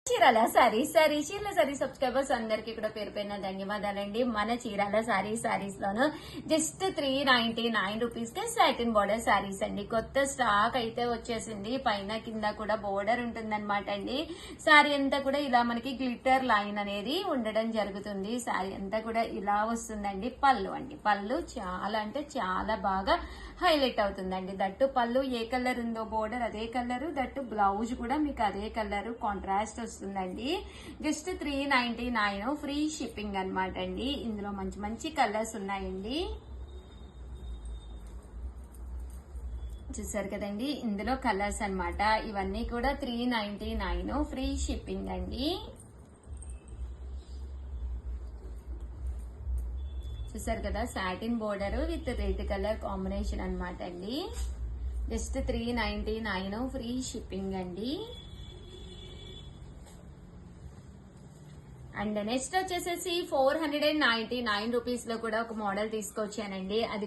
Chirala sorry subscribers అందరికి కూడా పేరు పైన ధన్యవాదాలండి. మన చీరాల సారీస్ లోను జస్ట్ 399 రూపీస్ కే సాటిన్ బోర్డర్ సారీస్ అండి. కొత్త స్టాక్ అయితే వచ్చేసింది. పైన కింద కూడా బోర్డర్ ఉంటుందన్నమాట అండి. సారీ అంతా కూడా ఇలా మనకి గ్లిటర్ లైన్ అనేది ఉండడం జరుగుతుంది. సారీ అంతా కూడా ఇలా వస్తుందండి. పళ్ళు అండి, పళ్ళు చాలా అంటే చాలా బాగా హైలైట్ అవుతుందండి. దట్టు పళ్ళు ఏ కలర్ ఉందో బోర్డర్ అదే కలర్, దట్టు బ్లౌజ్ కూడా మీకు అదే కలర్ కాంట్రాస్ట్ వస్తుందండి. జస్ట్ 399 ఫ్రీ షిప్పింగ్ అనమాట అండి. ఇందులో మంచి మంచి కలర్స్ ఉన్నాయండి. చూసారు కదండి, ఇందులో కలర్స్ అన్నమాట. ఇవన్నీ కూడా 399 ఫ్రీ షిప్పింగ్ అండి. చూసారు కదా, satin border with red colour combination అనమాట అండి. జస్ట్ 399 ఫ్రీ షిప్పింగ్ అండి. అండ్ నెక్స్ట్ వచ్చేసేసి 499 రూపీస్ లో కూడా ఒక మోడల్ తీసుకొచ్చానండి. అది